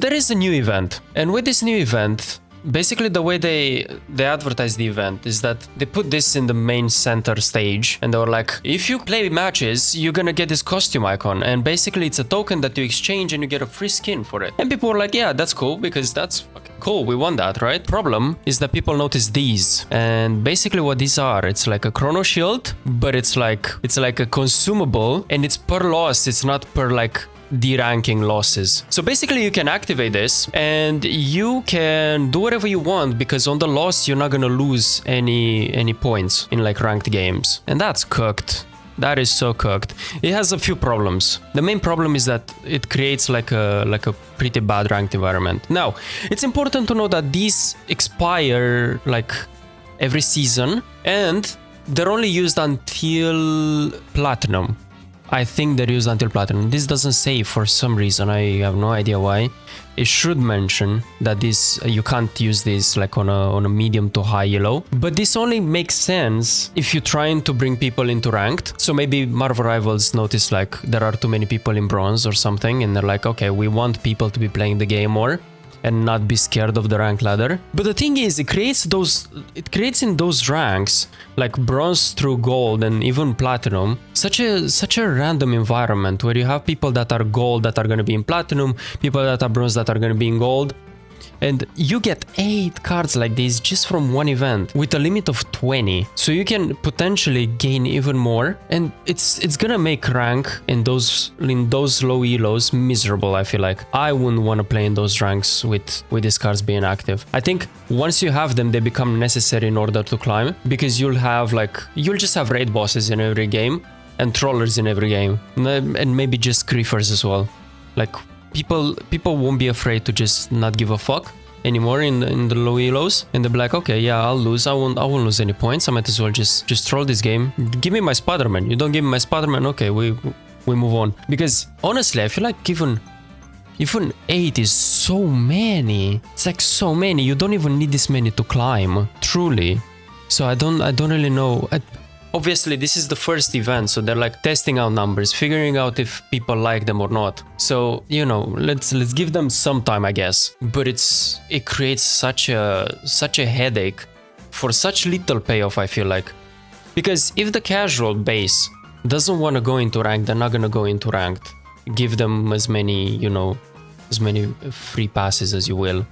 there is a new event. And with this new event, basically the way they advertise the event is that they put this in the main center stage and they were like, if you play matches, you're gonna get this costume icon, and basically it's a token that you exchange and you get a free skin for it. And people were like, yeah, that's cool, because that's fucking cool, we want that, right? Problem is that people notice these, and basically what these are, it's like a Chrono shield, but it's like a consumable, and it's per loss, it's not per like deranking losses. So basically you can activate this and you can do whatever you want, because on the loss you're not gonna lose any points in like ranked games, and that's cooked. That is so cooked. It has a few problems. The main problem is that it creates like a pretty bad ranked environment. Now, it's important to know that these expire like every season, and they're only used until platinum. I think they're used until platinum. This doesn't say for some reason. I have no idea why. It should mention that this you can't use this like on a medium to high elo. But this only makes sense if you're trying to bring people into ranked. So maybe Marvel Rivals notice like there are too many people in bronze or something, and they're like, okay, we want people to be playing the game more and not be scared of the rank ladder. But the thing is, it creates in those ranks, like bronze through gold and even platinum, such a random environment where you have people that are gold that are going to be in platinum, people that are bronze that are going to be in gold. And you get 8 cards like this just from one event with a limit of 20. So you can potentially gain even more, and it's gonna make rank in those low elos miserable. I feel like I wouldn't want to play in those ranks with these cards being active. I think once you have them, they become necessary in order to climb, because you'll just have raid bosses in every game and trollers in every game, and maybe just griefers as well. Like people won't be afraid to just not give a fuck anymore in the low elos, and they'll be like, okay, yeah, I'll lose. I won't lose any points. I might as well just troll this game. Give me my Spider-Man. You don't give me my Spider-Man, okay, we move on. Because honestly, I feel like even 8 is so many. It's like so many. You don't even need this many to climb, truly. So I don't really know. Obviously, this is the first event, so they're like testing out numbers, figuring out if people like them or not. So, you know, let's give them some time, I guess. But it creates such a headache for such little payoff, I feel like. Because if the casual base doesn't want to go into ranked, they're not gonna go into ranked. Give them as many free passes as you will.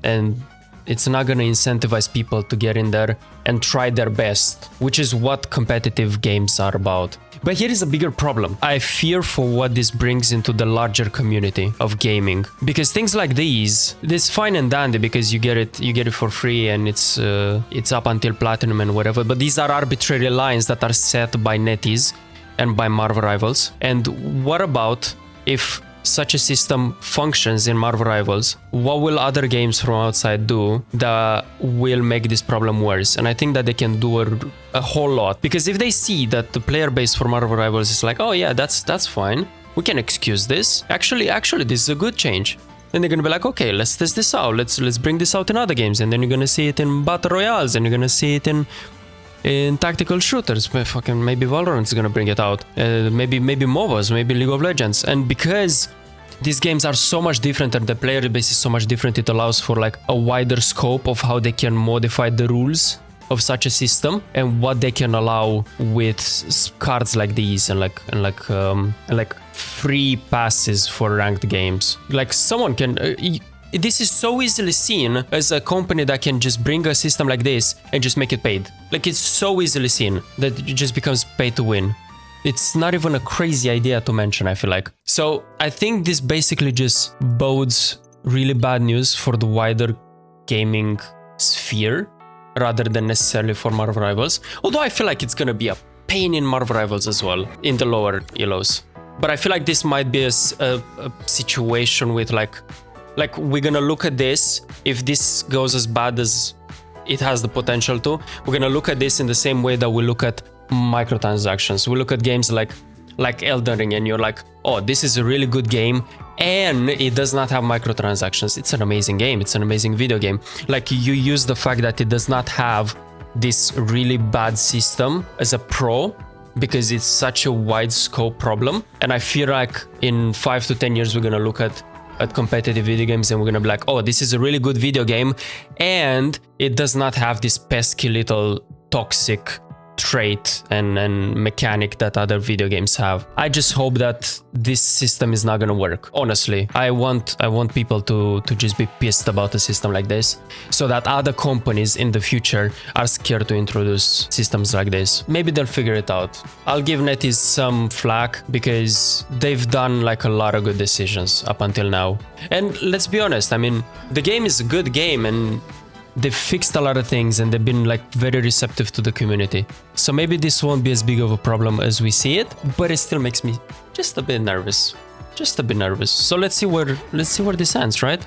And it's not gonna incentivize people to get in there and try their best, which is what competitive games are about. But here is a bigger problem. I fear for what this brings into the larger community of gaming, because things like this fine and dandy because you get it for free and it's up until platinum and whatever. But these are arbitrary lines that are set by netties and by Marvel Rivals. And what about if such a system functions in Marvel Rivals? What will other games from outside do that will make this problem worse? And I think that they can do a whole lot, because if they see that the player base for Marvel Rivals is like, oh yeah, that's fine, we can excuse this. Actually, this is a good change. Then they're gonna be like, okay, let's test this out. Let's bring this out in other games, and then you're gonna see it in battle royales, and you're gonna see it in tactical shooters. Fucking maybe Valorant's gonna bring it out. Maybe MOBAs, maybe League of Legends. And because these games are so much different and the player base is so much different, it allows for like a wider scope of how they can modify the rules of such a system and what they can allow with cards like these and like free passes for ranked games. Like someone can this is so easily seen as a company that can just bring a system like this and just make it paid. Like it's so easily seen that it just becomes pay to win. It's not even a crazy idea to mention, I feel like. So I think this basically just bodes really bad news for the wider gaming sphere rather than necessarily for Marvel Rivals. Although I feel like it's gonna be a pain in Marvel Rivals as well, in the lower elos. But I feel like this might be a situation with like we're gonna look at this, if this goes as bad as it has the potential to, we're gonna look at this in the same way that we look at microtransactions. We look at games like Elden Ring and you're like, oh, this is a really good game and it does not have microtransactions. It's an amazing game. It's an amazing video game. Like you use the fact that it does not have this really bad system as a pro because it's such a wide scope problem. And I feel like in 5 to 10 years, we're gonna look at at competitive video games and we're gonna be like, oh, this is a really good video game and it does not have this pesky little toxic trait and mechanic that other video games have. I just hope that this system is not gonna work. Honestly, I want people to just be pissed about a system like this, so that other companies in the future are scared to introduce systems like this. Maybe they'll figure it out. I'll give NetEase some flack because they've done like a lot of good decisions up until now. And let's be honest, I mean, the game is a good game and they've fixed a lot of things and they've been like very receptive to the community. So maybe this won't be as big of a problem as we see it, but it still makes me just a bit nervous. Just a bit nervous. So let's see where this ends, right?